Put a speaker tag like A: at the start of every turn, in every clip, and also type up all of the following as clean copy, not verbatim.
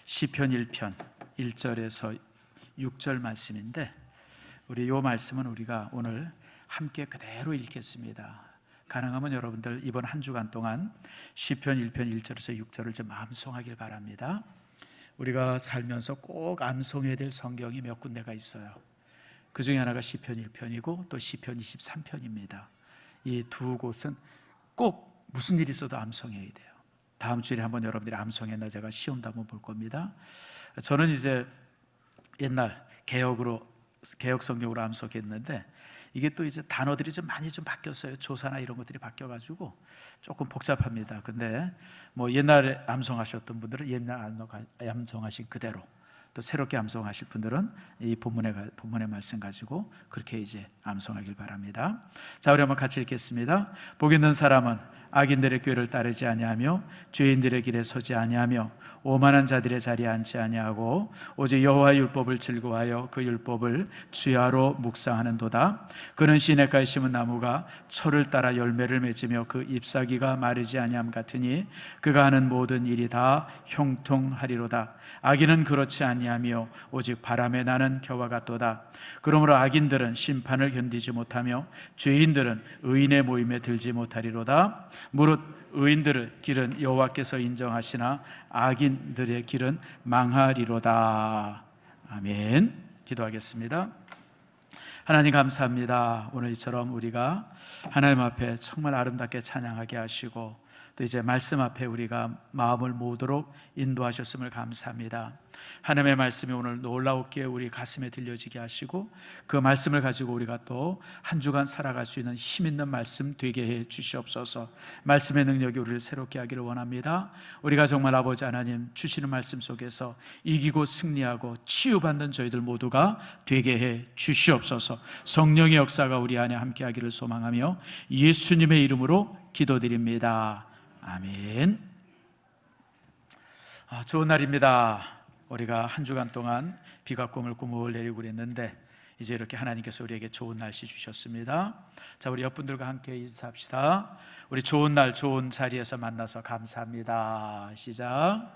A: 시편 1편 1절에서 6절 말씀인데, 우리 이 말씀은 우리가 오늘 함께 그대로 읽겠습니다. 가능하면 여러분들 이번 한 주간 동안 시편 1편 1절에서 6절을 좀 암송하길 바랍니다. 우리가 살면서 꼭 암송해야 될 성경이 몇 군데가 있어요. 그 중에 하나가 시편 1편이고 또 시편 23편입니다. 이 두 곳은 꼭 무슨 일이 있어도 암송해야 돼요. 다음 주에 한번 여러분들이 암송했나 제가 시험도 한번 볼 겁니다. 저는 이제 옛날 개혁 성경으로 암송했는데, 이게 또 이제 단어들이 좀 많이 좀 바뀌었어요. 조사나 이런 것들이 바뀌어가지고 조금 복잡합니다. 근데 뭐 옛날에 암송하셨던 분들은 옛날 암송하신 그대로, 또 새롭게 암송하실 분들은 이 본문의 말씀 가지고 그렇게 이제 암송하길 바랍니다. 자, 우리 한번 같이 읽겠습니다. 복 있는 사람은 악인들의 꾀를 따르지 아니하며 죄인들의 길에 서지 아니하며 오만한 자들의 자리에 앉지 아니하고 오직 여호와의 율법을 즐거워하여 그 율법을 주야로 묵상하는도다. 그는 시냇가에 심은 나무가 철을 따라 열매를 맺으며 그 잎사귀가 마르지 아니함 같으니 그가 하는 모든 일이 다 형통하리로다. 악인은 그렇지 아니하며 오직 바람에 나는 겨와 같도다. 그러므로 악인들은 심판을 견디지 못하며 죄인들은 의인의 모임에 들지 못하리로다. 무릇 의인들의 길은 여호와께서 인정하시나 악인들의 길은 망하리로다. 아멘. 기도하겠습니다. 하나님 감사합니다. 오늘 이처럼 우리가 하나님 앞에 정말 아름답게 찬양하게 하시고 또 이제 말씀 앞에 우리가 마음을 모도록 인도하셨음을 감사합니다. 하나님의 말씀이 오늘 놀라웠기에 우리 가슴에 들려지게 하시고 그 말씀을 가지고 우리가 또 한 주간 살아갈 수 있는 힘 있는 말씀 되게 해 주시옵소서. 말씀의 능력이 우리를 새롭게 하기를 원합니다. 우리가 정말 아버지 하나님 주시는 말씀 속에서 이기고 승리하고 치유받는 저희들 모두가 되게 해 주시옵소서. 성령의 역사가 우리 안에 함께 하기를 소망하며 예수님의 이름으로 기도드립니다. 아멘. 좋은 날입니다. 우리가 한 주간 동안 비가 꾸물꾸물 내리고 그랬는데 이제 이렇게 하나님께서 우리에게 좋은 날씨 주셨습니다. 자, 우리 옆분들과 함께 인사합시다. 우리 좋은 날 좋은 자리에서 만나서 감사합니다. 시작.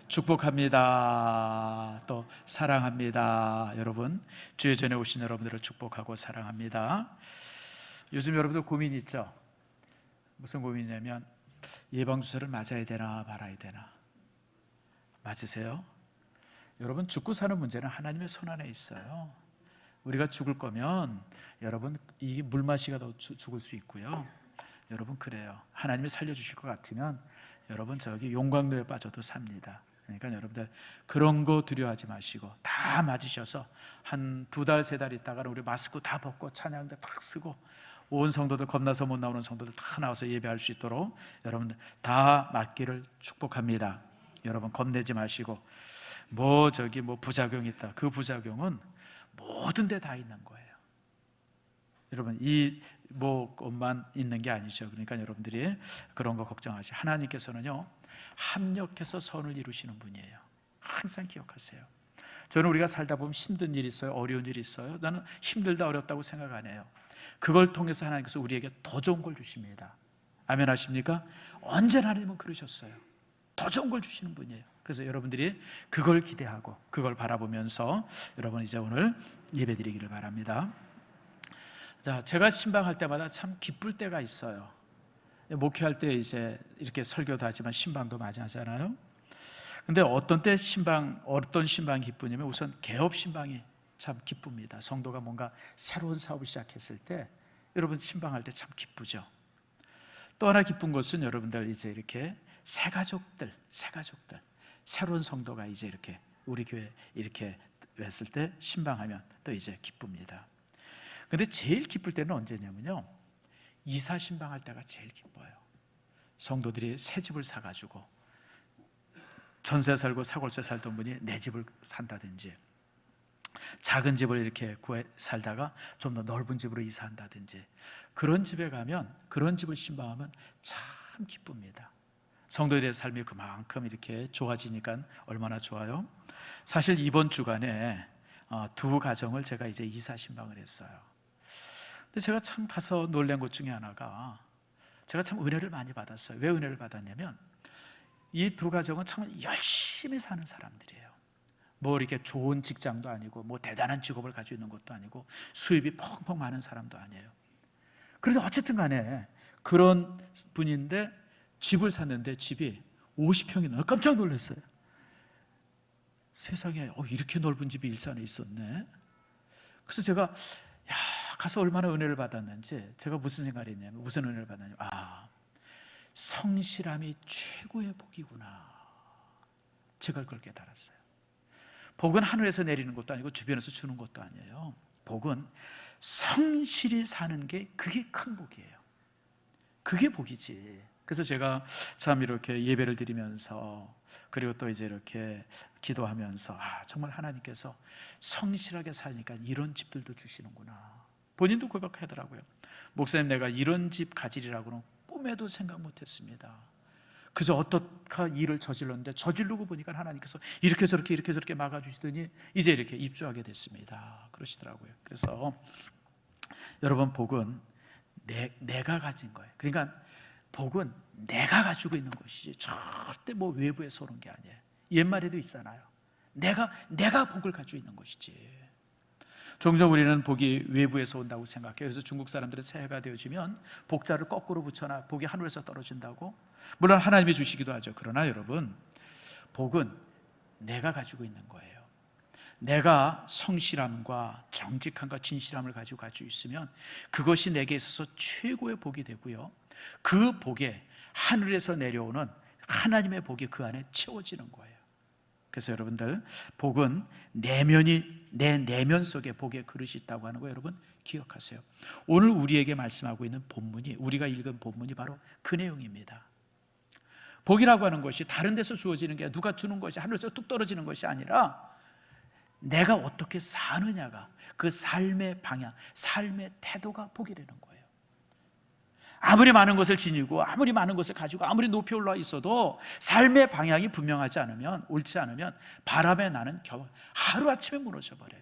A: 축복합니다. 또 사랑합니다. 여러분, 주의 전에 오신 여러분들을 축복하고 사랑합니다. 요즘 여러분들 고민 있죠? 무슨 고민이냐면 예방주사를 맞아야 되나 말아야 되나. 맞으세요? 여러분, 죽고 사는 문제는 하나님의 손 안에 있어요. 우리가 죽을 거면 여러분 이 물마시가 죽을 수 있고요. 여러분, 그래요. 하나님이 살려주실 것 같으면 여러분 저기 용광로에 빠져도 삽니다. 그러니까 여러분들 그런 거 두려워하지 마시고 다 맞으셔서 한 2달, 3달 있다가 우리 마스크 다 벗고 찬양대 딱 쓰고 온 성도들, 겁나서 못 나오는 성도들 다 나와서 예배할 수 있도록 여러분들 다 맞기를 축복합니다. 여러분 겁내지 마시고 뭐 부작용이 있다. 그 부작용은 모든 데 다 있는 거예요. 여러분 이 것만 있는 게 아니죠. 그러니까 여러분들이 그런 거 걱정하시. 하나님께서는요 합력해서 선을 이루시는 분이에요. 항상 기억하세요. 저는 우리가 살다 보면 힘든 일이 있어요. 어려운 일이 있어요. 나는 힘들다 어렵다고 생각 안 해요. 그걸 통해서 하나님께서 우리에게 더 좋은 걸 주십니다. 아멘 하십니까? 언제나 하나님은 그러셨어요. 더 좋은 걸 주시는 분이에요. 그래서 여러분들이 그걸 기대하고 그걸 바라보면서 여러분 이제 오늘 예배 드리기를 바랍니다. 자, 제가 신방할 때마다 참 기쁠 때가 있어요. 목회할 때 이제 이렇게 설교도 하지만 신방도 많이 하잖아요. 근데 어떤 신방이 기쁘냐면 우선 개업 신방이 참 기쁩니다. 성도가 뭔가 새로운 사업을 시작했을 때 여러분 신방할 때 참 기쁘죠. 또 하나 기쁜 것은 여러분들 이제 이렇게 새 가족들 새로운 성도가 이제 이렇게 우리 교회 이렇게 왔을 때 신방하면 또 이제 기쁩니다. 근데 제일 기쁠 때는 언제냐면요, 이사 신방할 때가 제일 기뻐요. 성도들이 새 집을 사가지고 전세 살고 사골세 살던 분이 내 집을 산다든지 작은 집을 이렇게 구해 살다가 좀 더 넓은 집으로 이사한다든지 그런 집에 가면, 그런 집을 신방하면 참 기쁩니다. 성도들의 삶이 그만큼 이렇게 좋아지니까 얼마나 좋아요. 사실 이번 주간에 2 가정을 제가 이제 이사 신방을 했어요. 근데 제가 참 가서 놀란 것 중에 하나가 제가 참 은혜를 많이 받았어요. 왜 은혜를 받았냐면 이 두 가정은 정말 열심히 사는 사람들이에요. 뭐 이렇게 좋은 직장도 아니고 뭐 대단한 직업을 가지고 있는 것도 아니고 수입이 펑펑 많은 사람도 아니에요. 그래도 어쨌든 간에 그런 분인데 집을 샀는데 집이 50평이 넘어요. 깜짝 놀랐어요. 세상에 이렇게 넓은 집이 일산에 있었네. 그래서 제가 가서 얼마나 은혜를 받았는지, 제가 무슨 생각을 했냐면, 무슨 은혜를 받았냐면, 성실함이 최고의 복이구나, 제가 그걸 깨달았어요. 복은 하늘에서 내리는 것도 아니고 주변에서 주는 것도 아니에요. 복은 성실히 사는 게 그게 큰 복이에요. 그게 복이지. 그래서 제가 참 이렇게 예배를 드리면서, 그리고 또 이제 이렇게 기도하면서 정말 하나님께서 성실하게 사니까 이런 집들도 주시는구나. 본인도 고백하더라고요. 목사님, 내가 이런 집 가지리라고는 꿈에도 생각 못했습니다. 그래서 어떻게 일을 저질렀는데 저지르고 보니까 하나님께서 이렇게 저렇게 막아주시더니 이제 이렇게 입주하게 됐습니다, 그러시더라고요. 그래서 여러분, 복은 내가 가진 거예요. 그러니까 복은 내가 가지고 있는 것이지 절대 뭐 외부에서 오는 게 아니에요. 옛말에도 있잖아요. 내가 복을 가지고 있는 것이지. 종종 우리는 복이 외부에서 온다고 생각해요. 그래서 중국 사람들은 새해가 되어지면 복자를 거꾸로 붙여놔 복이 하늘에서 떨어진다고. 물론 하나님이 주시기도 하죠. 그러나 여러분, 복은 내가 가지고 있는 거예요. 내가 성실함과 정직함과 진실함을 가지고 있으면 그것이 내게 있어서 최고의 복이 되고요, 그 복에 하늘에서 내려오는 하나님의 복이 그 안에 채워지는 거예요. 그래서 여러분들, 복은 내 내면 속에 복의 그릇이 있다고 하는 거 여러분 기억하세요. 오늘 우리에게 말씀하고 있는 본문이, 우리가 읽은 본문이 바로 그 내용입니다. 복이라고 하는 것이 다른 데서 주어지는 게, 누가 주는 것이 하늘에서 뚝 떨어지는 것이 아니라 내가 어떻게 사느냐가, 그 삶의 방향, 삶의 태도가 복이라는 거예요. 아무리 많은 것을 지니고 아무리 많은 것을 가지고 아무리 높이 올라와 있어도 삶의 방향이 분명하지 않으면, 옳지 않으면 바람에 나는 겨우 하루아침에 무너져 버려요.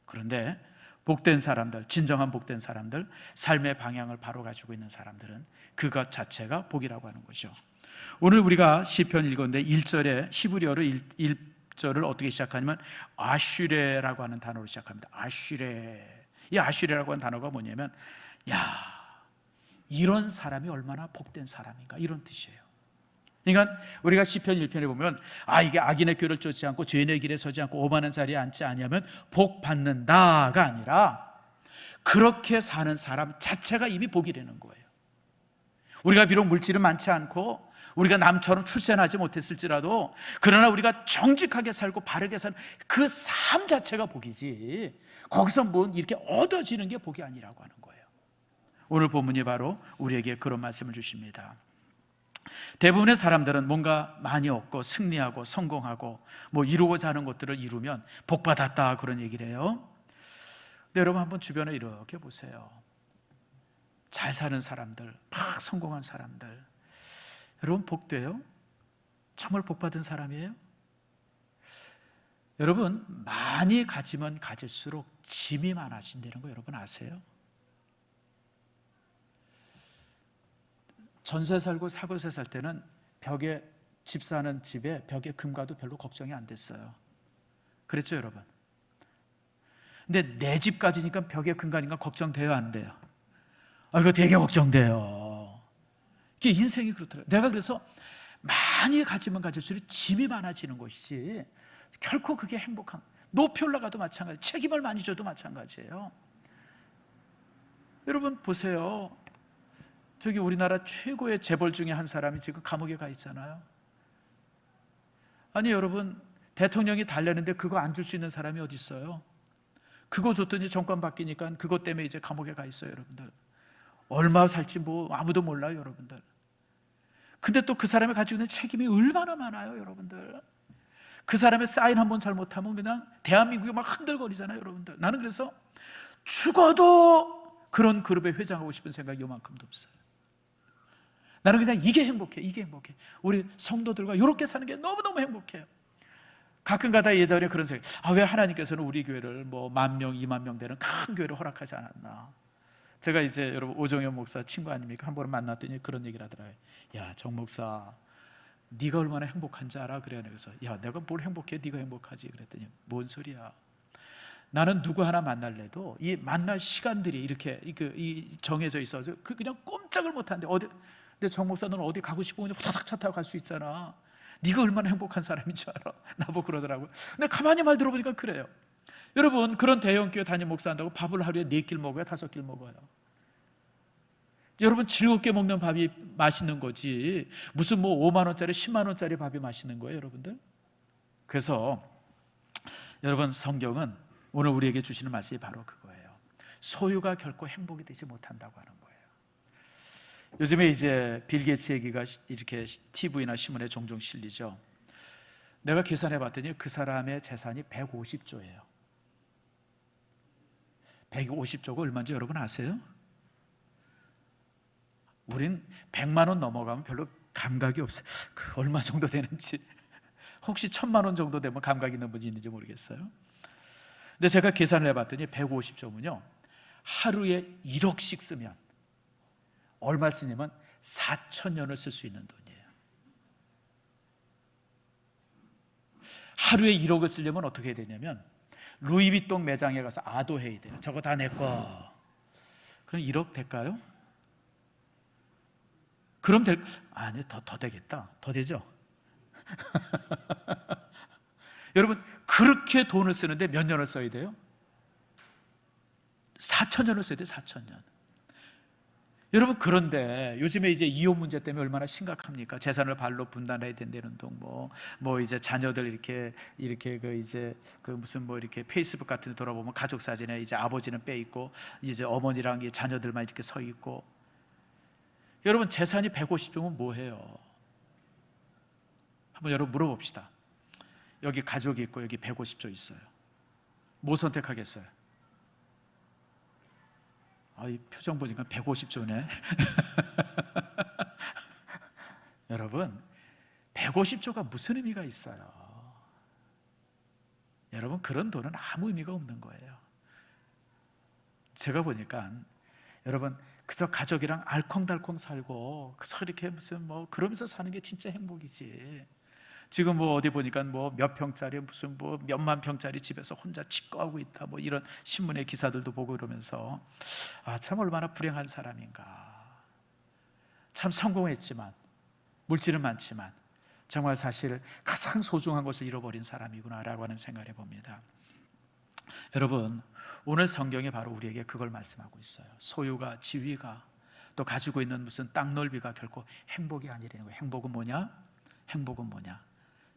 A: 그런데 복된 사람들, 진정한 복된 사람들, 삶의 방향을 바로 가지고 있는 사람들은 그것 자체가 복이라고 하는 거죠. 오늘 우리가 시편 읽었는데 1절에 히브리어로 1절을 어떻게 시작하냐면 아슈레라고 하는 단어로 시작합니다. 아슈레. 이 아슈레라고 하는 단어가 뭐냐면, 이런 사람이 얼마나 복된 사람인가, 이런 뜻이에요. 그러니까 우리가 시편 1편에 보면 이게 악인의 꾀를 쫓지 않고 죄인의 길에 서지 않고 오만한 자리에 앉지 아니하면 복 받는다가 아니라 그렇게 사는 사람 자체가 이미 복이라는 거예요. 우리가 비록 물질은 많지 않고 우리가 남처럼 출세하지 못했을지라도, 그러나 우리가 정직하게 살고 바르게 사는 그 삶 자체가 복이지, 거기서 뭐 이렇게 얻어지는 게 복이 아니라고 하는 거예요. 오늘 본문이 바로 우리에게 그런 말씀을 주십니다. 대부분의 사람들은 뭔가 많이 얻고 승리하고 성공하고 뭐 이루고자 하는 것들을 이루면 복받았다, 그런 얘기를 해요. 근데 여러분, 한번 주변에 이렇게 보세요. 잘 사는 사람들, 막 성공한 사람들, 여러분 복돼요? 정말 복받은 사람이에요? 여러분, 많이 가지면 가질수록 짐이 많아진다는 거 여러분 아세요? 전세 살고 사골세 살 때는 벽에, 집 사는 집에 벽에 금가도 별로 걱정이 안 됐어요. 그랬죠 여러분? 근데 내 집까지니까 벽에 금가니까 걱정돼요, 안 돼요? 이거 되게 걱정돼요. 이게 인생이 그렇더라고요. 내가 그래서 많이 가지면 가질수록 짐이 많아지는 것이지 결코 그게 행복한, 높이 올라가도 마찬가지, 책임을 많이 져도 마찬가지예요. 여러분 보세요. 저기 우리나라 최고의 재벌 중에 한 사람이 지금 감옥에 가 있잖아요. 아니 여러분, 대통령이 달려는데 그거 안 줄 수 있는 사람이 어디 있어요? 그거 줬더니 정권 바뀌니까 그것 때문에 이제 감옥에 가 있어요. 여러분들 얼마 살지 뭐 아무도 몰라요, 여러분들. 근데 또 그 사람이 가지고 있는 책임이 얼마나 많아요, 여러분들. 그 사람의 사인 한번 잘못하면 그냥 대한민국이 막 흔들거리잖아요, 여러분들. 나는 그래서 죽어도 그런 그룹의 회장하고 싶은 생각이 요만큼도 없어요. 나는 그냥 이게 행복해, 이게 행복해. 우리 성도들과 이렇게 사는 게 너무너무 행복해요. 가끔가다 예전에 그런 생각, 왜 하나님께서는 우리 교회를 뭐 10,000명, 20,000명 되는 큰 교회를 허락하지 않았나. 제가 이제 여러분 오정현 목사 친구 아닙니까? 한 번 만났더니 그런 얘기를 하더라고요. 정 목사, 네가 얼마나 행복한지 알아? 그래. 그래서 야, 내가 뭘 행복해? 네가 행복하지. 그랬더니 뭔 소리야? 나는 누구 하나 만날래도 이 만날 시간들이 이렇게 이 정해져 있어서 그냥 꼼짝을 못 하는데 어디, 근데 정 목사 너는 어디 가고 싶으면 후다닥 차 타고 갈 수 있잖아. 네가 얼마나 행복한 사람인 줄 알아? 나보고 그러더라고요. 근데 가만히 말 들어보니까 그래요. 여러분, 그런 대형교회 담임 목사한다고 밥을 하루에 4끼 먹어요? 5끼 먹어요? 여러분, 즐겁게 먹는 밥이 맛있는 거지 무슨 뭐 5만 원짜리 10만 원짜리 밥이 맛있는 거예요, 여러분들? 그래서 여러분, 성경은 오늘 우리에게 주시는 말씀이 바로 그거예요. 소유가 결코 행복이 되지 못한다고 하는 거예요. 요즘에 이제 빌 게이츠 얘기가 이렇게 TV나 신문에 종종 실리죠. 내가 계산해 봤더니 그 사람의 재산이 150조예요. 150조가 얼마인지 여러분 아세요? 우린 100만 원 넘어가면 별로 감각이 없어요. 그 얼마 정도 되는지. 혹시 1000만 원 정도 되면 감각 있는 분이 있는지 모르겠어요. 근데 제가 계산을 해봤더니 150조면요, 하루에 1억씩 쓰면 얼마 쓰냐면 4,000년을 쓸 수 있는 돈이에요. 하루에 1억을 쓰려면 어떻게 해야 되냐면 루이비통 매장에 가서 아도해야 돼요. 저거 다 내 거. 그럼 1억 될까요? 그럼 아니, 더 되겠다. 더 되죠? 여러분, 그렇게 돈을 쓰는데 몇 년을 써야 돼요? 4,000년을 써야 돼요. 4,000년. 여러분, 그런데 요즘에 이제 이혼 문제 때문에 얼마나 심각합니까? 재산을 발로 분단해야 된다는 동, 뭐 이제 자녀들 이렇게 그 이제 그 무슨 뭐 이렇게 페이스북 같은 데 돌아보면 가족 사진에 이제 아버지는 빼 있고 이제 어머니랑 자녀들만 이렇게 서 있고. 여러분, 재산이 150조면 뭐해요? 한번 여러분 물어봅시다. 여기 가족이 있고 여기 150조 있어요. 뭐 선택하겠어요? 이 표정 보니까 150조네. 여러분, 150조가 무슨 의미가 있어요? 여러분, 그런 돈은 아무 의미가 없는 거예요. 제가 보니까 여러분, 그저 가족이랑 알콩달콩 살고 그저 이렇게 무슨 뭐 그러면서 사는 게 진짜 행복이지. 지금 뭐 어디 보니까 뭐 몇 평짜리 무슨 뭐 몇만 평짜리 집에서 혼자 집거하고 있다, 뭐 이런 신문의 기사들도 보고 그러면서 참 얼마나 불행한 사람인가. 참 성공했지만 물질은 많지만 정말 사실 가장 소중한 것을 잃어버린 사람이구나라고 하는 생각을 해봅니다. 여러분, 오늘 성경이 바로 우리에게 그걸 말씀하고 있어요. 소유가, 지위가, 또 가지고 있는 무슨 땅 넓이가 결코 행복이 아니라는 거예요. 행복은 뭐냐? 행복은 뭐냐?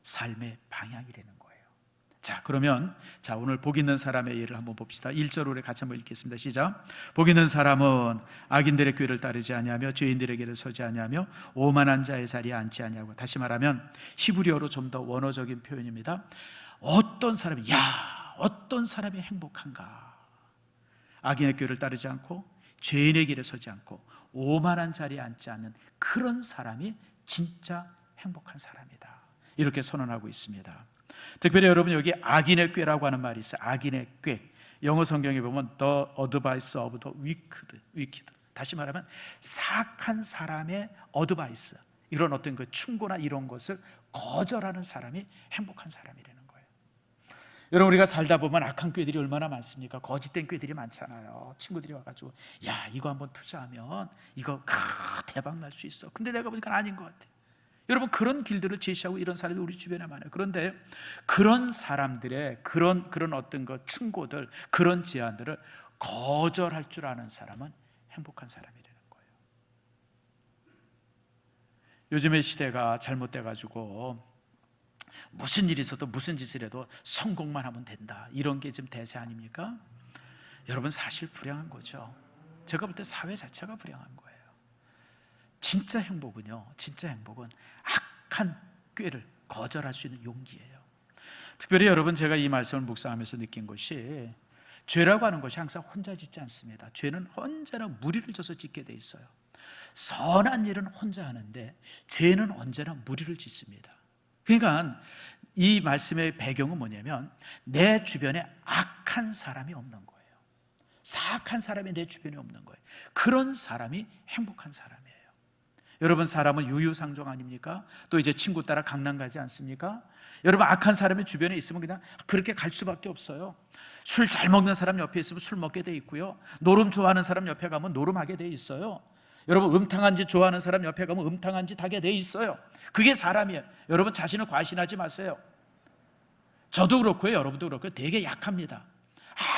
A: 삶의 방향이라는 거예요. 자, 그러면 오늘 복 있는 사람의 예를 한번 봅시다. 1절 우리 같이 한번 읽겠습니다. 시작. 복 있는 사람은 악인들의 꾀를 따르지 아니하며 죄인들의 길을 서지 아니하며 오만한 자의 자리에 앉지 아니하고. 다시 말하면 히브리어로 좀 더 원어적인 표현입니다. 어떤 사람이 행복한가? 악인의 꾀를 따르지 않고 죄인의 길에 서지 않고 오만한 자리에 앉지 않는 그런 사람이 진짜 행복한 사람이다, 이렇게 선언하고 있습니다. 특별히 여러분, 여기 악인의 꾀라고 하는 말이 있어요. 악인의 꾀. 영어 성경에 보면 The advice of the wicked. 다시 말하면 사악한 사람의 어드바이스, 이런 어떤 그 충고나 이런 것을 거절하는 사람이 행복한 사람이라는 거예요. 여러분, 우리가 살다 보면 악한 꾀들이 얼마나 많습니까? 거짓된 꾀들이 많잖아요. 친구들이 와가지고 야, 이거 한번 투자하면 이거 대박 날 수 있어. 근데 내가 보니까 아닌 것 같아. 여러분, 그런 길들을 제시하고 이런 사람이 우리 주변에 많아요. 그런데 그런 사람들의 그런 어떤 것 충고들, 그런 제안들을 거절할 줄 아는 사람은 행복한 사람이라는 거예요. 요즘의 시대가 잘못돼 가지고 무슨 일이 있어도 무슨 짓을 해도 성공만 하면 된다, 이런 게 지금 대세 아닙니까? 여러분, 사실 불행한 거죠. 제가 볼 때 사회 자체가 불행한 거예요. 진짜 행복은요, 진짜 행복은 악한 꾀를 거절할 수 있는 용기예요. 특별히 여러분, 제가 이 말씀을 묵상하면서 느낀 것이, 죄라고 하는 것이 항상 혼자 짓지 않습니다. 죄는 언제나 무리를 져서 짓게 돼 있어요. 선한 일은 혼자 하는데 죄는 언제나 무리를 짓습니다. 그러니까 이 말씀의 배경은 뭐냐면, 내 주변에 악한 사람이 없는 거예요. 사악한 사람이 내 주변에 없는 거예요. 그런 사람이 행복한 사람이에요. 여러분, 사람은 유유상종 아닙니까? 또 이제 친구 따라 강남 가지 않습니까? 여러분, 악한 사람이 주변에 있으면 그냥 그렇게 갈 수밖에 없어요. 술 잘 먹는 사람 옆에 있으면 술 먹게 돼 있고요, 노름 좋아하는 사람 옆에 가면 노름하게 돼 있어요. 여러분, 음탕한 짓 좋아하는 사람 옆에 가면 음탕한 짓 하게 돼 있어요. 그게 사람이에요. 여러분, 자신을 과신하지 마세요. 저도 그렇고요, 여러분도 그렇고요, 되게 약합니다.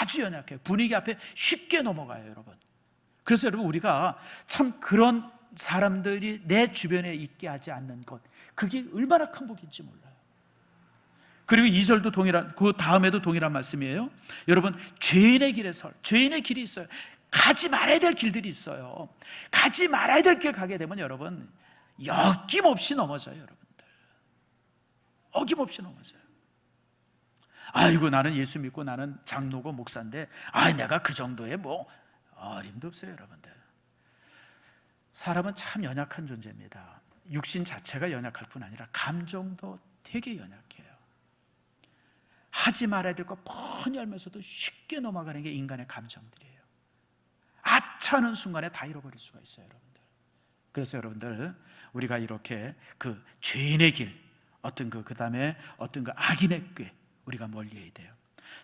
A: 아주 연약해요. 분위기 앞에 쉽게 넘어가요, 여러분. 그래서 여러분, 우리가 참 그런 사람들이 내 주변에 있게 하지 않는 것, 그게 얼마나 큰 복인지 몰라요. 그리고 2절도 동일한, 그 다음에도 동일한 말씀이에요. 여러분, 죄인의 길에 죄인의 길이 있어요. 가지 말아야 될 길들이 있어요. 가지 말아야 될 길 가게 되면 여러분, 어김없이 넘어져요. 여러분들, 어김없이 넘어져요. 아이고, 나는 예수 믿고 나는 장로고 목사인데 내가 그 정도의 어림도 없어요. 여러분들, 사람은 참 연약한 존재입니다. 육신 자체가 연약할 뿐 아니라 감정도 되게 연약해요. 하지 말아야 될 거 뻔히 알면서도 쉽게 넘어가는 게 인간의 감정들이에요. 아차하는 순간에 다 잃어버릴 수가 있어요, 여러분들. 그래서 여러분들, 우리가 이렇게 그 죄인의 길, 그 다음에 악인의 꾀, 우리가 멀리해야 돼요.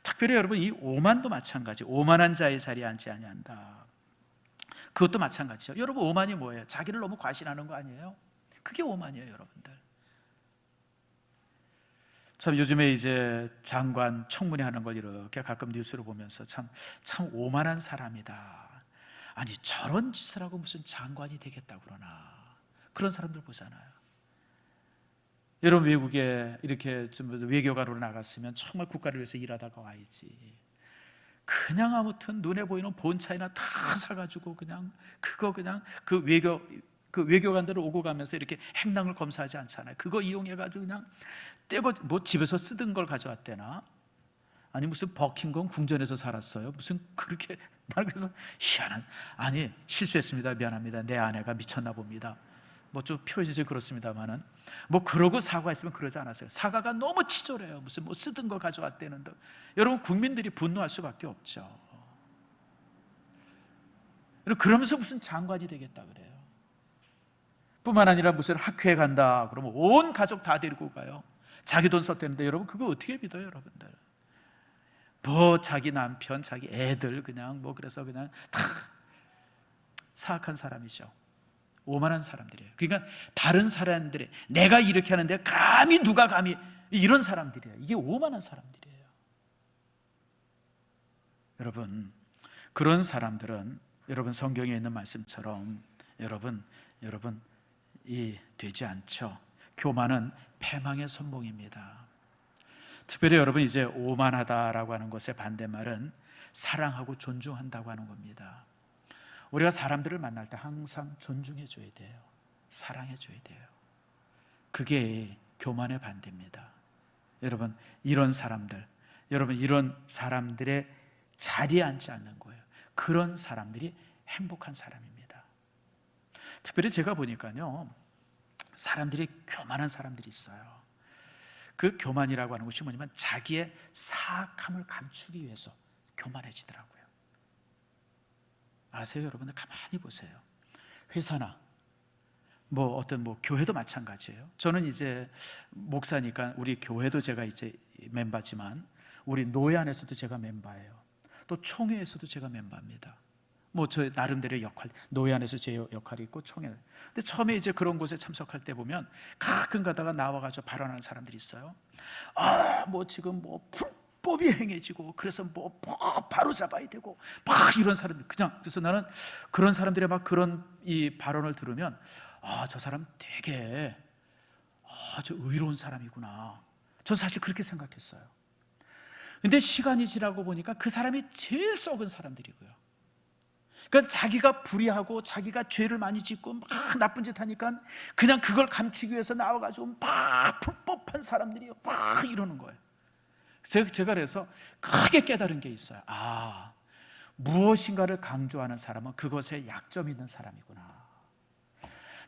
A: 특별히 여러분, 이 오만도 마찬가지. 오만한 자의 자리에 앉지 아니한다. 그것도 마찬가지죠. 여러분, 오만이 뭐예요? 자기를 너무 과신하는 거 아니에요? 그게 오만이에요, 여러분들. 참, 요즘에 이제 장관 청문회 하는 걸 이렇게 가끔 뉴스로 보면서 참 오만한 사람이다. 아니, 저런 짓을 하고 무슨 장관이 되겠다고 그러나, 그런 사람들 보잖아요. 여러분, 외국에 이렇게 좀 외교관으로 나갔으면 정말 국가를 위해서 일하다가 와야지. 그냥 아무튼 눈에 보이는 본차이나 다 사가지고 그냥 그 외교관들 오고 가면서 이렇게 행랑을 검사하지 않잖아요. 그거 이용해가지고 그냥 떼고 집에서 쓰던 걸 가져왔대나? 아니, 무슨 버킹엄 궁전에서 살았어요? 무슨 그렇게. 나는 그래서 희한한, 실수했습니다, 미안합니다, 내 아내가 미쳤나 봅니다, 좀 표현이 좀 그렇습니다만은, 그러고 사과했으면 그러지 않았어요. 사과가 너무 치졸해요. 무슨 쓰던 거 가져왔다는 듯. 여러분, 국민들이 분노할 수밖에 없죠. 여러분, 그러면서 무슨 장관이 되겠다 그래요. 뿐만 아니라 무슨 학회에 간다 그러면 온 가족 다 데리고 가요. 자기 돈 썼다는데, 여러분, 그거 어떻게 믿어요, 여러분들? 자기 남편, 자기 애들 그냥 그래서 그냥 다 사악한 사람이죠. 오만한 사람들이에요. 그러니까 다른 사람들이 내가 이렇게 하는데 누가 감히, 이런 사람들이에요. 이게 오만한 사람들이에요. 여러분, 그런 사람들은 여러분, 성경에 있는 말씀처럼 여러분 되지 않죠. 교만은 패망의 선봉입니다. 특별히 여러분, 이제 오만하다라고 하는 것의 반대말은 사랑하고 존중한다고 하는 겁니다. 우리가 사람들을 만날 때 항상 존중해 줘야 돼요. 사랑해 줘야 돼요. 그게 교만의 반대입니다. 여러분, 이런 사람들의 자리에 앉지 않는 거예요. 그런 사람들이 행복한 사람입니다. 특별히 제가 보니까요, 사람들이 교만한 사람들이 있어요. 그 교만이라고 하는 것이 뭐냐면 자기의 사악함을 감추기 위해서 교만해지더라고요. 아세요, 여러분들? 가만히 보세요. 회사나 교회도 마찬가지예요. 저는 이제 목사니까 우리 교회도 제가 이제 멤버지만, 우리 노예 안에서도 제가 멤버예요. 또 총회에서도 제가 멤버입니다. 저 나름대로의 역할, 노예 안에서 제 역할이 있고 총회. 근데 처음에 이제 그런 곳에 참석할 때 보면 가끔 가다가 나와가지고 발언하는 사람들이 있어요. 지금 불법이 행해지고, 그래서 바로 잡아야 되고, 이런 사람들. 그래서 나는 그런 사람들의 그런 이 발언을 들으면, 저 사람 되게 저 의로운 사람이구나. 전 사실 그렇게 생각했어요. 근데 시간이 지나고 보니까 그 사람이 제일 썩은 사람들이고요. 그러니까 자기가 불의하고 자기가 죄를 많이 짓고 나쁜 짓 하니까 그냥 그걸 감추기 위해서 나와가지고 불법한 사람들이 이러는 거예요. 제가 그래서 크게 깨달은 게 있어요. 무엇인가를 강조하는 사람은 그것에 약점이 있는 사람이구나.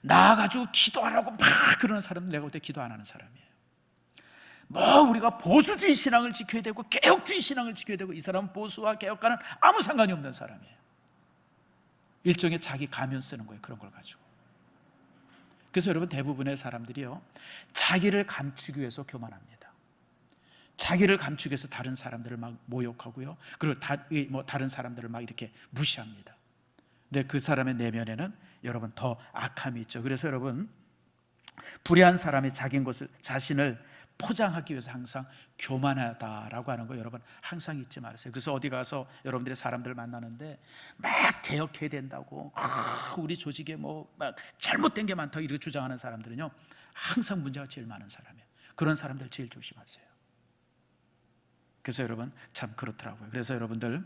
A: 나와가지고 기도하라고 그러는 사람은 내가 볼 때 기도 안 하는 사람이에요. 우리가 보수주의 신앙을 지켜야 되고 개혁주의 신앙을 지켜야 되고, 이 사람은 보수와 개혁과는 아무 상관이 없는 사람이에요. 일종의 자기 가면 쓰는 거예요, 그런 걸 가지고. 그래서 여러분 대부분의 사람들이요, 자기를 감추기 위해서 교만합니다. 자기를 감추기 위해서 다른 사람들을 막 모욕하고요, 그리고 다른 사람들을 막 이렇게 무시합니다. 근데 그 사람의 내면에는 여러분 더 악함이 있죠. 그래서 여러분, 불의한 사람이 자신을 포장하기 위해서 항상 교만하다라고 하는 거 여러분 항상 잊지 마세요. 그래서 어디 가서 여러분들이 사람들을 만나는데 막 개혁해야 된다고, 우리 조직에 막 잘못된 게 많다고 이렇게 주장하는 사람들은요, 항상 문제가 제일 많은 사람이에요. 그런 사람들 제일 조심하세요. 그래서 여러분 참 그렇더라고요. 그래서 여러분들,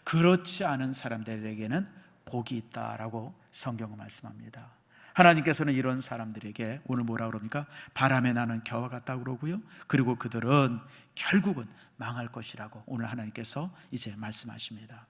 A: 그렇지 않은 사람들에게는 복이 있다라고 성경은 말씀합니다. 하나님께서는 이런 사람들에게 오늘 뭐라 그럽니까? 바람에 나는 겨와 같다고 그러고요, 그리고 그들은 결국은 망할 것이라고 오늘 하나님께서 이제 말씀하십니다.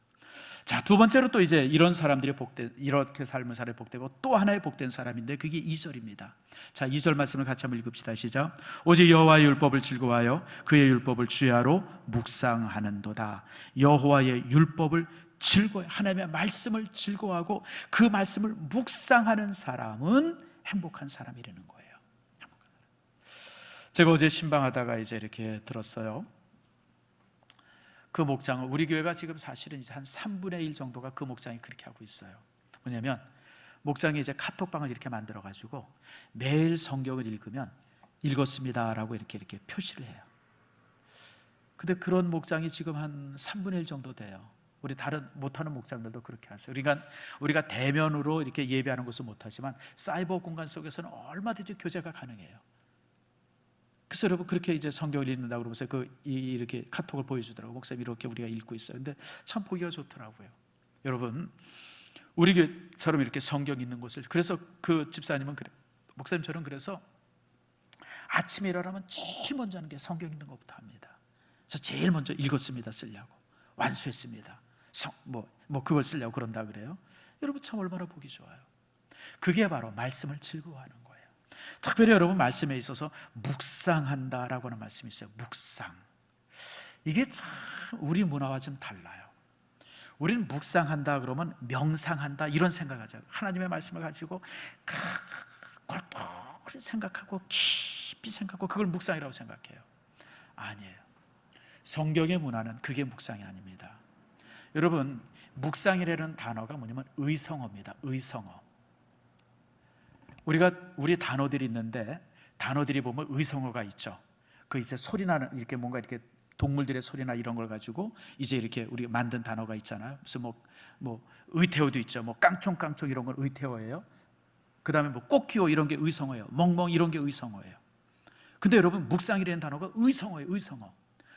A: 자, 두 번째로 또 이제 이런 사람들이 이렇게 삶을 살아 복되고 또 하나의 복된 사람인데, 그게 2절입니다. 자, 2절 말씀을 같이 한번 읽읍시다. 시작. 오직 여호와의 율법을 즐거워하여 그의 율법을 주야로 묵상하는도다. 여호와의 율법을 즐거워, 하나님의 말씀을 즐거워하고 그 말씀을 묵상하는 사람은 행복한 사람이라는 거예요. 제가 어제 신방하다가 이제 이렇게 들었어요. 그 목장을, 우리 교회가 지금 사실은 이제 한 3분의 1 정도가 그 목장이 그렇게 하고 있어요. 뭐냐면 목장이 이제 카톡방을 이렇게 만들어 가지고 매일 성경을 읽으면 읽었습니다라고 이렇게 표시를 해요. 근데 그런 목장이 지금 한 3분의 1 정도 돼요. 우리 다른 못하는 목장들도 그렇게 하세요. 우리가 대면으로 이렇게 예배하는 것은 못하지만 사이버 공간 속에서는 얼마든지 교제가 가능해요. 그래서 여러분, 그렇게 이제 성경을 읽는다고 그러면서 이렇게 카톡을 보여주더라고요. 목사님, 이렇게 우리가 읽고 있어요. 근데 참 보기가 좋더라고요. 여러분, 우리 교회처럼 이렇게 성경 있는 곳을, 그래서 그 집사님은 목사님처럼 그래서 아침에 일어나면 제일 먼저 하는 게 성경 읽는 것부터 합니다. 저 제일 먼저 읽었습니다 쓰려고, 완수했습니다 그걸 쓰려고 그런다 그래요. 여러분 참 얼마나 보기 좋아요. 그게 바로 말씀을 즐거워하는 거예요. 특별히 여러분, 말씀에 있어서 묵상한다라고 하는 말씀이 있어요. 묵상. 이게 참 우리 문화와 좀 달라요. 우리는 묵상한다 그러면 명상한다 이런 생각을 하죠. 하나님의 말씀을 가지고 골똘히 생각하고 깊이 생각하고 그걸 묵상이라고 생각해요. 아니에요. 성경의 문화는 그게 묵상이 아닙니다. 여러분, 묵상이라는 단어가 뭐냐면 의성어입니다. 의성어. 우리 단어들이 있는데, 단어들이 보면 의성어가 있죠. 그 이제 소리나는, 이렇게 뭔가 이렇게 동물들의 소리나 이런 걸 가지고 이제 이렇게 우리가 만든 단어가 있잖아요. 무슨 의태어도 있죠. 깡총깡총 이런 건 의태어예요. 그 다음에 꽃기호 이런 게 의성어예요. 멍멍 이런 게 의성어예요. 근데 여러분, 묵상이라는 단어가 의성어예요. 의성어.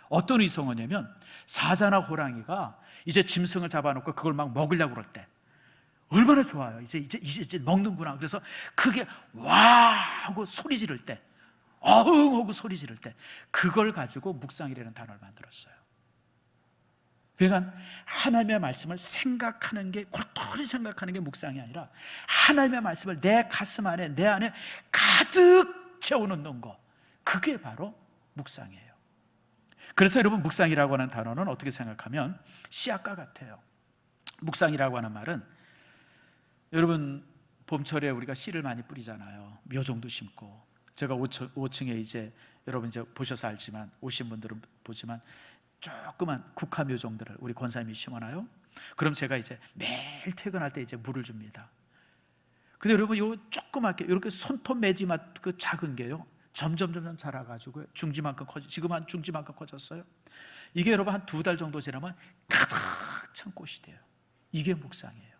A: 어떤 의성어냐면, 사자나 호랑이가 이제 짐승을 잡아놓고 그걸 막 먹으려고 그럴 때 얼마나 좋아요. 이제 먹는구나. 그래서 그게 와 하고 소리 지를 때, 어흥 하고 소리 지를 때, 그걸 가지고 묵상이라는 단어를 만들었어요. 그러니까 하나님의 말씀을 생각하는 게, 골똘히 생각하는 게 묵상이 아니라 하나님의 말씀을 내 가슴 안에, 내 안에 가득 채워놓는 거, 그게 바로 묵상이에요. 그래서 여러분, 묵상이라고 하는 단어는 어떻게 생각하면 씨앗과 같아요. 묵상이라고 하는 말은, 여러분 봄철에 우리가 씨를 많이 뿌리잖아요. 묘종도 심고. 제가 5층에 이제 여러분 이제 보셔서 알지만, 오신 분들은 보지만 조그만 국화 묘종들을 우리 권사님이 심어놔요. 그럼 제가 이제 매일 퇴근할 때 이제 물을 줍니다. 근데 여러분, 요 조그맣게 이렇게 손톱 매지만 그 작은 게요, 점점 자라가지고 중지만큼 지금 한 중지만큼 커졌어요. 이게 여러분 한 2달 정도 지나면 가득 찬 꽃이 돼요. 이게 묵상이에요.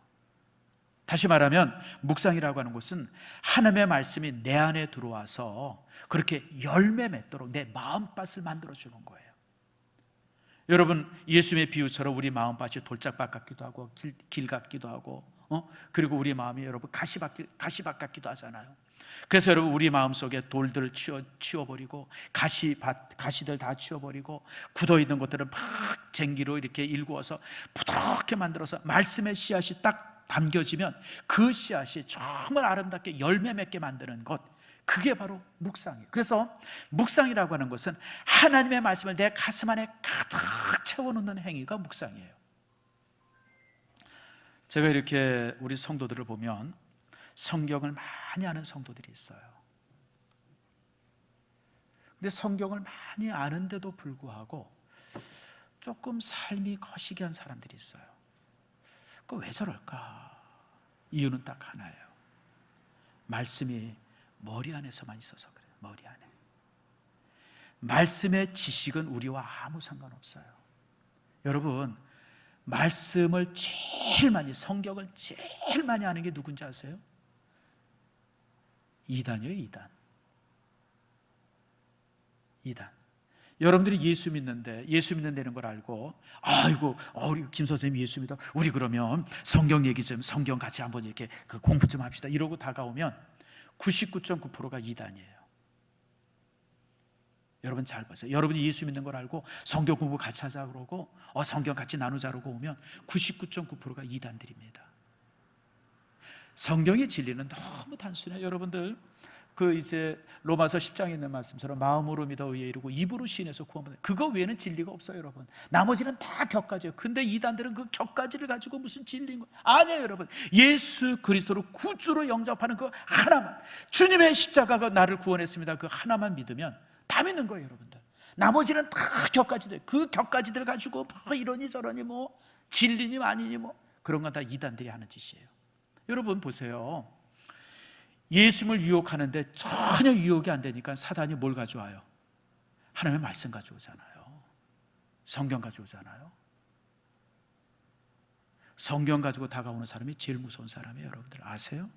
A: 다시 말하면 묵상이라고 하는 것은 하나님의 말씀이 내 안에 들어와서 그렇게 열매 맺도록 내 마음밭을 만들어주는 거예요. 여러분, 예수님의 비유처럼 우리 마음밭이 돌짝밭 같기도 하고 길 같기도 하고, 그리고 우리 마음이 여러분 가시밭 같기도 하잖아요. 그래서 여러분, 우리 마음속에 돌들을 치워버리고 가시들 다 치워버리고 굳어있는 것들을 막 쟁기로 이렇게 일구어서 부드럽게 만들어서 말씀의 씨앗이 딱 담겨지면 그 씨앗이 정말 아름답게 열매 맺게 만드는 것, 그게 바로 묵상이에요. 그래서 묵상이라고 하는 것은 하나님의 말씀을 내 가슴 안에 가득 채워놓는 행위가 묵상이에요. 제가 이렇게 우리 성도들을 보면 성경을 많이 아는 성도들이 있어요. 근데 성경을 많이 아는데도 불구하고 조금 삶이 거시기한 사람들이 있어요. 그 왜 저럴까? 이유는 딱 하나예요. 말씀이 머리 안에서만 있어서 그래요. 머리 안에. 말씀의 지식은 우리와 아무 상관없어요. 여러분, 말씀을 제일 많이, 성경을 제일 많이 아는 게 누군지 아세요? 이단이에요. 이단. 여러분들이 예수 믿는데, 예수 믿는다는 걸 알고, 아이고, 우리 김 선생님 예수 믿어, 우리 그러면 성경 얘기 좀, 성경 같이 한번 이렇게 공부 좀 합시다, 이러고 다가오면 99.9%가 이단이에요. 여러분 잘 보세요. 여러분이 예수 믿는 걸 알고 성경 공부 같이 하자 그러고 성경 같이 나누자 그러고 오면 99.9%가 이단들입니다. 성경의 진리는 너무 단순해요. 여러분들 이제 로마서 10장에 있는 말씀처럼 마음으로 믿어 의에 이르고 입으로 시인해서 구원받는, 그거 외에는 진리가 없어요. 여러분, 나머지는 다 격가지예요. 근데 이단들은 그 격가지를 가지고 무슨 진리인 거예요? 아니에요. 여러분, 예수 그리스도로 구주로 영접하는 그 하나만, 주님의 십자가가 나를 구원했습니다, 그 하나만 믿으면 다 믿는 거예요. 여러분들, 나머지는 다 격가지들, 그 격가지들 가지고 뭐 이러니 저러니 뭐 진리니 아니니 뭐 그런 건 다 이단들이 하는 짓이에요. 여러분 보세요. 예수님을 유혹하는데 전혀 유혹이 안 되니까 사단이 뭘 가져와요? 하나님의 말씀 가져오잖아요. 성경 가져오잖아요. 성경 가지고 다가오는 사람이 제일 무서운 사람이에요. 여러분들 아세요?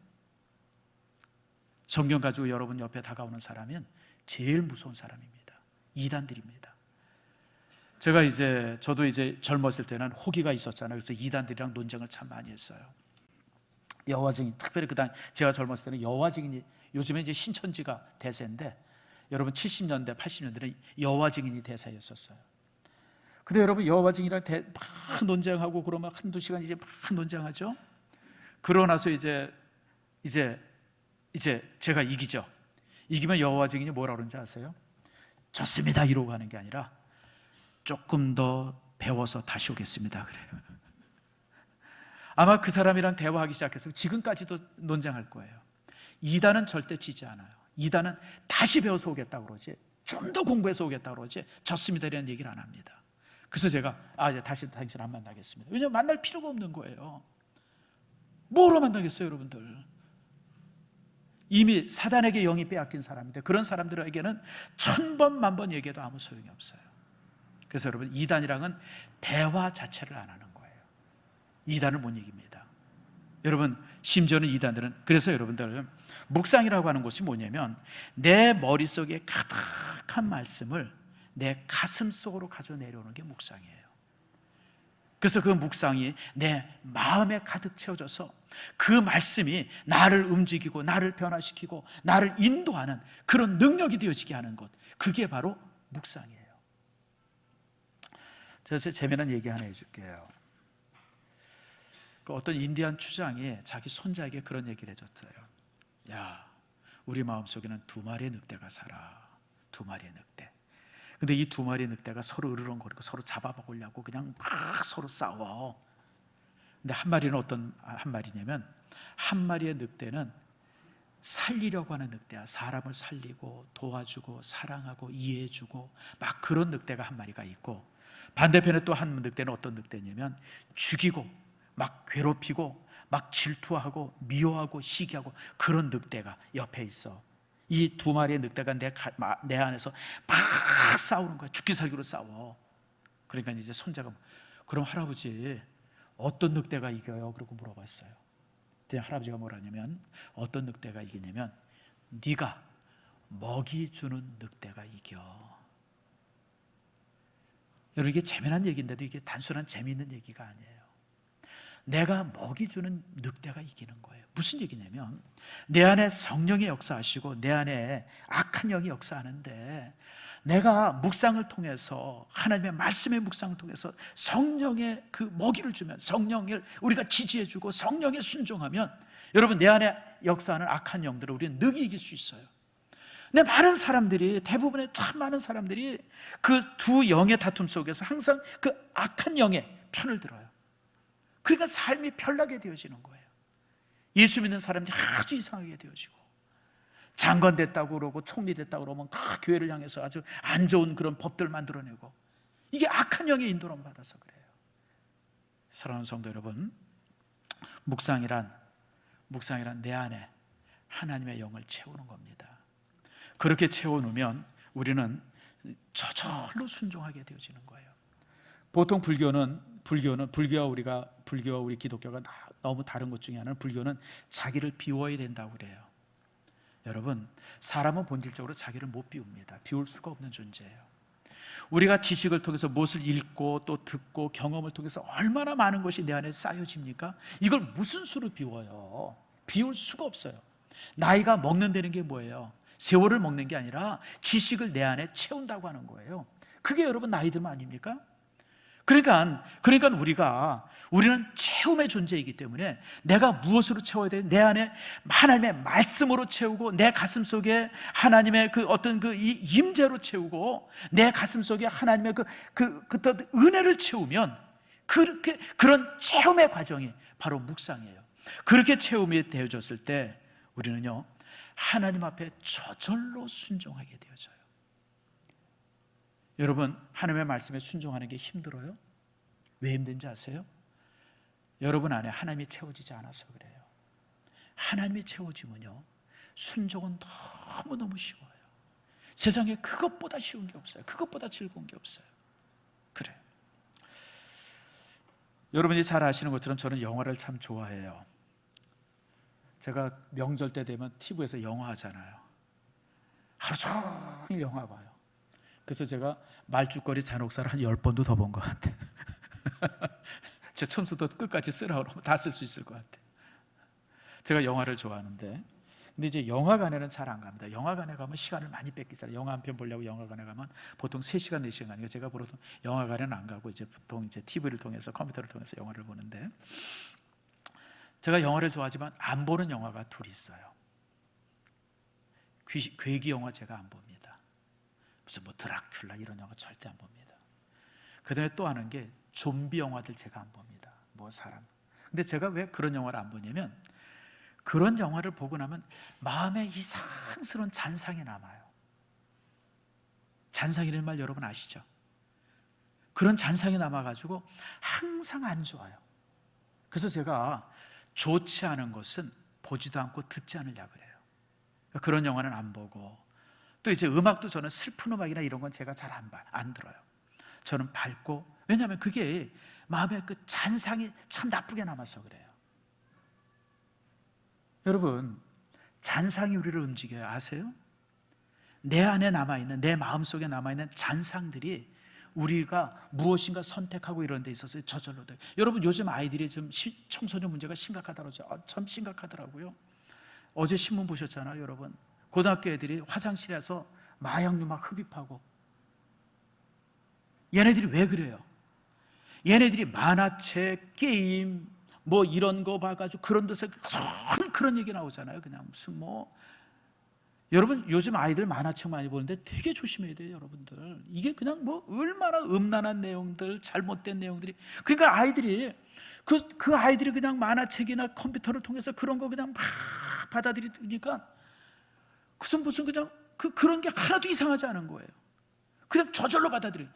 A: 성경 가지고 여러분 옆에 다가오는 사람은 제일 무서운 사람입니다. 이단들입니다. 저도 이제 젊었을 때는 호기가 있었잖아요. 그래서 이단들이랑 논쟁을 참 많이 했어요. 여호와 증인, 특별히 그당 제가 젊었을 때는 여호와 증인이, 요즘에 이제 신천지가 대세인데 여러분 70년대 80년대는 여호와 증인이 대세였었어요. 근데 여러분 여호와 증인이랑 막 논쟁하고 그러면 한두 시간 이제 막 논쟁하죠. 그러고 나서 이제 제가 이기죠. 이기면 여호와 증인이 뭐라 그러는지 아세요? 좋습니다 이러고 가는 게 아니라 조금 더 배워서 다시 오겠습니다 그래요. 아마 그 사람이랑 대화하기 시작해서 지금까지도 논쟁할 거예요. 이단은 절대 지지 않아요. 이단은 다시 배워서 오겠다고 그러지, 좀 더 공부해서 오겠다고 그러지 졌습니다 이라는 얘기를 안 합니다. 그래서 제가 이제 다시 당신 안 만나겠습니다. 왜냐하면 만날 필요가 없는 거예요. 뭐로 만나겠어요 여러분들? 이미 사단에게 영이 빼앗긴 사람인데 그런 사람들에게는 1000번 만번 얘기해도 아무 소용이 없어요. 그래서 여러분, 이단이랑은 대화 자체를 안 하는 거예요. 이단을 못 이깁니다. 여러분, 심지어는 이단들은, 그래서 여러분들 묵상이라고 하는 것이 뭐냐면 내 머릿속에 가득한 말씀을 내 가슴 속으로 가져 내려오는 게 묵상이에요. 그래서 그 묵상이 내 마음에 가득 채워져서 그 말씀이 나를 움직이고 나를 변화시키고 나를 인도하는 그런 능력이 되어지게 하는 것, 그게 바로 묵상이에요. 제가 재미난 얘기 하나 해줄게요. 어떤 인디안 추장이 자기 손자에게 그런 얘기를 해줬어요. 야, 우리 마음속에는 2마리의 늑대가 살아. 2마리의 늑대. 근데 이 2마리의 늑대가 서로 으르렁거리고 서로 잡아먹으려고 그냥 막 서로 싸워. 근데 한 마리는 어떤 한 마리냐면, 한 마리의 늑대는 살리려고 하는 늑대야. 사람을 살리고 도와주고 사랑하고 이해해주고 막 그런 늑대가 한 마리가 있고, 반대편에 또 한 늑대는 어떤 늑대냐면 죽이고 막 괴롭히고 막 질투하고 미워하고 시기하고 그런 늑대가 옆에 있어. 이 2마리의 늑대가 내 안에서 막 싸우는 거야. 죽기 살기로 싸워. 그러니까 이제 손자가 그럼 할아버지 어떤 늑대가 이겨요? 그러고 물어봤어요. 그때 할아버지가 뭐라냐면, 어떤 늑대가 이기냐면 네가 먹이 주는 늑대가 이겨. 여러분, 이게 재미난 얘기인데도 이게 단순한 재미있는 얘기가 아니에요. 내가 먹이 주는 늑대가 이기는 거예요. 무슨 얘기냐면 내 안에 성령의 역사하시고 내 안에 악한 영이 역사하는데, 내가 묵상을 통해서, 하나님의 말씀의 묵상을 통해서 성령의 그 먹이를 주면, 성령을 우리가 지지해주고 성령에 순종하면, 여러분, 내 안에 역사하는 악한 영들을 우리는 능히 이길 수 있어요. 근데 많은 사람들이, 대부분의 참 많은 사람들이 그 두 영의 다툼 속에서 항상 그 악한 영의 편을 들어요. 그러니까 삶이 편하게 되어지는 거예요. 예수 믿는 사람들이 아주 이상하게 되어지고, 장관 됐다고 그러고 총리 됐다고 그러면 교회를 향해서 아주 안 좋은 그런 법들 만들어내고, 이게 악한 영의 인도를 받아서 그래요. 사랑하는 성도 여러분, 묵상이란 내 안에 하나님의 영을 채우는 겁니다. 그렇게 채워놓으면 우리는 저절로 순종하게 되어지는 거예요. 보통 불교와 우리 기독교가 너무 다른 것 중에 하나는, 불교는 자기를 비워야 된다고 그래요. 여러분, 사람은 본질적으로 자기를 못 비웁니다. 비울 수가 없는 존재예요. 우리가 지식을 통해서 무엇을 읽고 또 듣고 경험을 통해서 얼마나 많은 것이 내 안에 쌓여집니까? 이걸 무슨 수로 비워요? 비울 수가 없어요. 나이가 먹는다는 게 뭐예요? 세월을 먹는 게 아니라 지식을 내 안에 채운다고 하는 거예요. 그게 여러분 나이 들면 아닙니까? 그러니까 우리는 채움의 존재이기 때문에 내가 무엇으로 채워야 돼? 내 안에 하나님의 말씀으로 채우고, 내 가슴 속에 하나님의 이 임재로 채우고, 내 가슴 속에 하나님의 은혜를 채우면, 그런 채움의 과정이 바로 묵상이에요. 그렇게 채움이 되어졌을 때 우리는요, 하나님 앞에 저절로 순종하게 되어져요. 여러분, 하나님의 말씀에 순종하는 게 힘들어요? 왜 힘든지 아세요? 여러분 안에 하나님이 채워지지 않아서 그래요. 하나님이 채워지면요, 순종은 너무너무 쉬워요. 세상에 그것보다 쉬운 게 없어요. 그것보다 즐거운 게 없어요. 그래. 여러분이 잘 아시는 것처럼 저는 영화를 참 좋아해요. 제가 명절 때 되면 TV에서 영화 하잖아요. 하루 종일 영화 봐요. 그래서 제가 말죽거리 잔혹사를 한 10번도 더 본 것 같아요. 제 처음부터 끝까지 쓰라고 하면 다 쓸 수 있을 것 같아요. 제가 영화를 좋아하는데, 근데 이제 영화관에는 잘 안 갑니다. 영화관에 가면 시간을 많이 뺏기잖아요. 영화 한 편 보려고 영화관에 가면 보통 3시간, 4시간 가니까 제가 보통 영화관에는 안 가고 이제 보통 이제 TV를 통해서, 컴퓨터를 통해서 영화를 보는데, 제가 영화를 좋아하지만 안 보는 영화가 둘 있어요. 괴기 영화 제가 안 봅니다. 무슨 드라큘라 이런 영화 절대 안 봅니다. 그 다음에 또 하는 게 좀비 영화들 제가 안 봅니다. 사람. 근데 제가 왜 그런 영화를 안 보냐면, 그런 영화를 보고 나면 마음에 이상스러운 잔상이 남아요. 잔상이라는 말 여러분 아시죠? 그런 잔상이 남아가지고 항상 안 좋아요. 그래서 제가 좋지 않은 것은 보지도 않고 듣지 않으려고 그래요. 그런 영화는 안 보고, 또 이제 음악도 저는 슬픈 음악이나 이런 건 제가 잘 안 들어요. 저는 밝고, 왜냐하면 그게 마음의 그 잔상이 참 나쁘게 남아서 그래요. 여러분, 잔상이 우리를 움직여요. 아세요? 내 안에 남아있는, 내 마음속에 남아있는 잔상들이 우리가 무엇인가 선택하고 이런 데 있어서 저절로 돼요. 여러분, 요즘 아이들이 좀 청소년 문제가 심각하다고 하죠. 참 심각하더라고요. 어제 신문 보셨잖아요, 여러분. 고등학교 애들이 화장실에서 마약류 막 흡입하고. 얘네들이 왜 그래요? 얘네들이 만화책, 게임 이런 거 봐가지고 그런 데서 그런 얘기 나오잖아요. 그냥 무슨 여러분, 요즘 아이들 만화책 많이 보는데 되게 조심해야 돼요, 여러분들. 이게 그냥 얼마나 음란한 내용들, 잘못된 내용들이. 그러니까 아이들이 그 아이들이 그냥 만화책이나 컴퓨터를 통해서 그런 거 그냥 막 받아들이니까 무슨 그냥 그런 게 하나도 이상하지 않은 거예요. 그냥 저절로 받아들여요.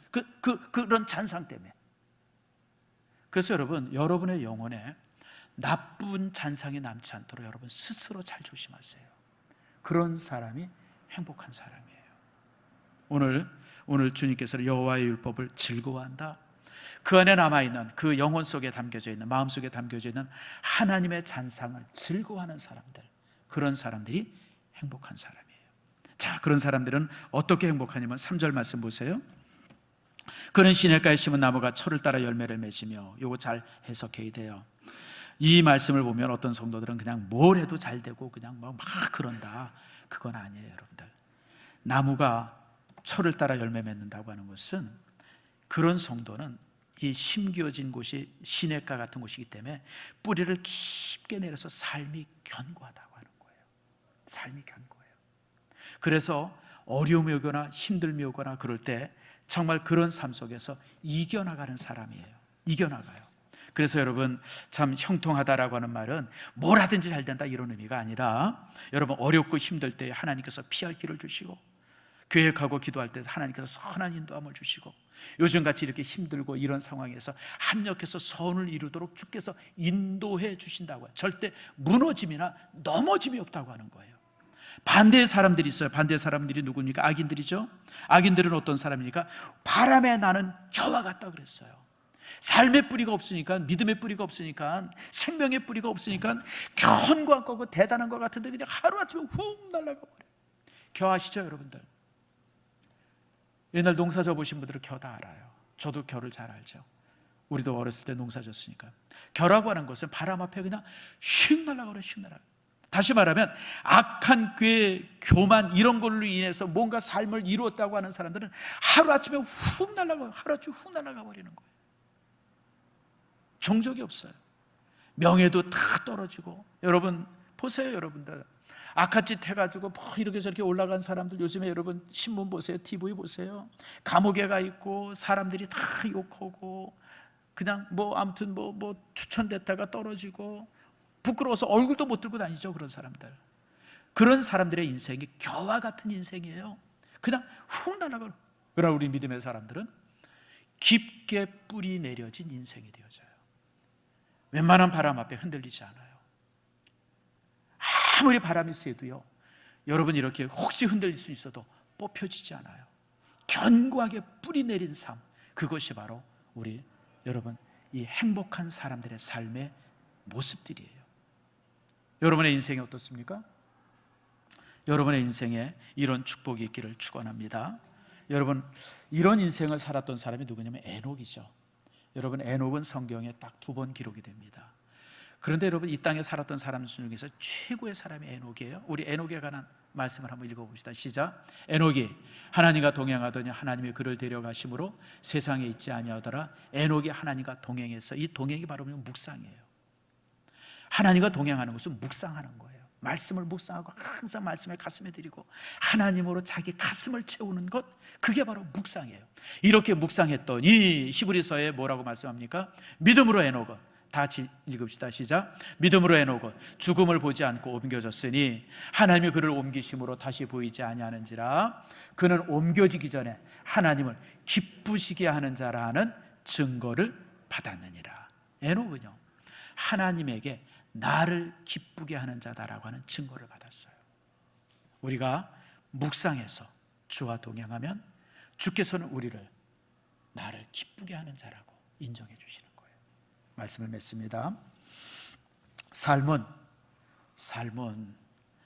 A: 그런 잔상 때문에. 그래서 여러분의 영혼에 나쁜 잔상이 남지 않도록 여러분 스스로 잘 조심하세요. 그런 사람이 행복한 사람이에요. 오늘 주님께서는 여호와의 율법을 즐거워한다. 그 안에 남아있는, 그 영혼 속에 담겨져 있는, 마음 속에 담겨져 있는 하나님의 잔상을 즐거워하는 사람들, 그런 사람들이 행복한 사람이에요. 자, 그런 사람들은 어떻게 행복하냐면 3절 말씀 보세요. 그는 시냇가에 심은 나무가 철을 따라 열매를 맺으며, 요거 잘 해석해야 돼요. 이 말씀을 보면 어떤 성도들은 그냥 뭘 해도 잘 되고 그냥 막 그런다. 그건 아니에요, 여러분들. 나무가 철을 따라 열매 맺는다고 하는 것은, 그런 성도는 이 심겨진 곳이 시냇가 같은 곳이기 때문에 뿌리를 깊게 내려서 삶이 견고하다고 하는 거예요. 삶이 견고해요. 그래서 어려움이 오거나 힘듦이 오거나 그럴 때 정말 그런 삶 속에서 이겨나가는 사람이에요. 이겨나가요. 그래서 여러분, 참 형통하다라고 하는 말은 뭘 하든지 잘 된다 이런 의미가 아니라, 여러분 어렵고 힘들 때 하나님께서 피할 길을 주시고, 계획하고 기도할 때 하나님께서 선한 인도함을 주시고, 요즘같이 이렇게 힘들고 이런 상황에서 합력해서 선을 이루도록 주께서 인도해 주신다고요. 절대 무너짐이나 넘어짐이 없다고 하는 거예요. 반대의 사람들이 있어요. 반대의 사람들이 누굽니까? 악인들이죠. 악인들은 어떤 사람입니까? 바람에 나는 겨와 같다 그랬어요. 삶의 뿌리가 없으니까, 믿음의 뿌리가 없으니까, 생명의 뿌리가 없으니까 견고한 거고 대단한 것 같은데 그냥 하루아침에 훅 날아가 버려요. 겨 아시죠 여러분들? 옛날 농사 져보신 분들은 겨 다 알아요. 저도 겨를 잘 알죠. 우리도 어렸을 때 농사 졌으니까. 겨라고 하는 것은 바람 앞에 그냥 휙 날아가버려요. 휙 날아가요. 다시 말하면 악한 꾀, 교만 이런 걸로 인해서 뭔가 삶을 이루었다고 하는 사람들은 하루아침에 훅 날아가요. 하루아침에 훅 날아가 버리는 거예요. 정적이 없어요. 명예도 다 떨어지고. 여러분 보세요. 여러분들 악한 짓 해가지고 뭐 이렇게 저렇게 올라간 사람들, 요즘에 여러분 신문 보세요, TV 보세요. 감옥에 가 있고 사람들이 다 욕하고, 그냥 뭐 아무튼 뭐 추천됐다가 떨어지고, 부끄러워서 얼굴도 못 들고 다니죠. 그런 사람들, 그런 사람들의 인생이 겨와 같은 인생이에요. 그냥 훅 날아가요. 그러나 우리 믿음의 사람들은 깊게 뿌리 내려진 인생이 되어져요. 웬만한 바람 앞에 흔들리지 않아요. 아무리 바람이 세도요, 여러분 이렇게 혹시 흔들릴 수 있어도 뽑혀지지 않아요. 견고하게 뿌리 내린 삶, 그것이 바로 우리 여러분 이 행복한 사람들의 삶의 모습들이에요. 여러분의 인생이 어떻습니까? 여러분의 인생에 이런 축복이 있기를 축원합니다. 여러분, 이런 인생을 살았던 사람이 누구냐면 에녹이죠. 여러분, 에녹은 성경에 딱 2번 기록이 됩니다. 그런데 여러분, 이 땅에 살았던 사람 중에서 최고의 사람이 에녹이에요. 우리 에녹에 관한 말씀을 한번 읽어봅시다. 시작. 에녹이 하나님과 동행하더니 하나님이 그를 데려가심으로 세상에 있지 아니하더라. 에녹이 하나님과 동행해서, 이 동행이 바로 묵상이에요. 하나님과 동행하는 것은 묵상하는 거예요. 말씀을 묵상하고 항상 말씀을 가슴에 들이고 하나님으로 자기 가슴을 채우는 것, 그게 바로 묵상이에요. 이렇게 묵상했더니 히브리서에 뭐라고 말씀합니까? 믿음으로 에녹은, 다 같이 읽읍시다. 시작. 믿음으로 에녹은 죽음을 보지 않고 옮겨졌으니 하나님이 그를 옮기심으로 다시 보이지 아니하는지라. 그는 옮겨지기 전에 하나님을 기쁘시게 하는 자라는 증거를 받았느니라. 에녹은요, 하나님에게 나를 기쁘게 하는 자다라고 하는 증거를 받았어요. 우리가 묵상해서 주와 동행하면 주께서는 우리를 나를 기쁘게 하는 자라고 인정해 주시는 거예요. 말씀을 맺습니다. 삶은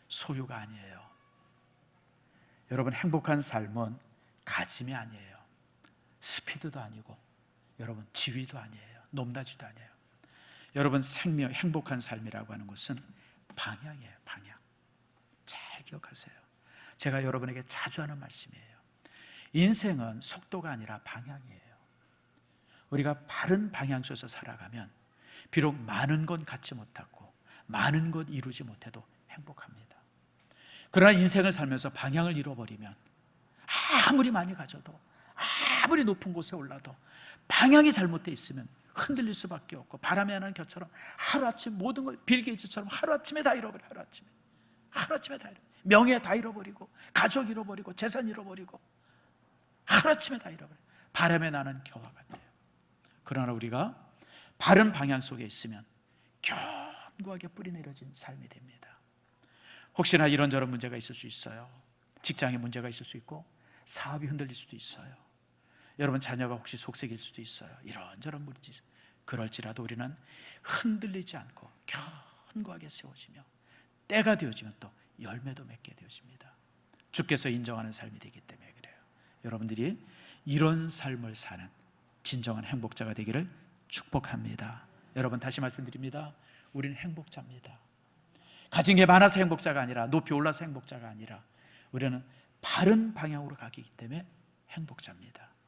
A: 소유가 아니에요. 여러분, 행복한 삶은 가짐이 아니에요. 스피드도 아니고, 여러분 지위도 아니에요. 높낮이도 아니에요. 여러분, 행복한 삶이라고 하는 것은 방향이에요. 방향. 잘 기억하세요. 제가 여러분에게 자주 하는 말씀이에요. 인생은 속도가 아니라 방향이에요. 우리가 바른 방향 속에서 살아가면 비록 많은 건 갖지 못하고 많은 것 이루지 못해도 행복합니다. 그러나 인생을 살면서 방향을 잃어버리면 아무리 많이 가져도, 아무리 높은 곳에 올라도 방향이 잘못되어 있으면 흔들릴 수밖에 없고, 바람에 나는 겨처럼 하루아침 모든 걸, 빌 게이츠처럼 하루아침에 다 잃어버려요. 하루아침에 다 잃어버려요. 명예 다 잃어버리고, 가족 잃어버리고, 재산 잃어버리고, 하루아침에 다 잃어버려요. 바람에 나는 겨와 같아요. 그러나 우리가 바른 방향 속에 있으면 견고하게 뿌리 내려진 삶이 됩니다. 혹시나 이런저런 문제가 있을 수 있어요. 직장에 문제가 있을 수 있고, 사업이 흔들릴 수도 있어요. 여러분 자녀가 혹시 속색일 수도 있어요. 이런저런 문제, 그럴지라도 우리는 흔들리지 않고 견고하게 세워지며 때가 되어지면 또 열매도 맺게 되어집니다. 주께서 인정하는 삶이 되기 때문에 그래요. 여러분들이 이런 삶을 사는 진정한 행복자가 되기를 축복합니다. 여러분, 다시 말씀드립니다. 우리는 행복자입니다. 가진 게 많아서 행복자가 아니라, 높이 올라서 행복자가 아니라, 우리는 바른 방향으로 가기 때문에 행복자입니다.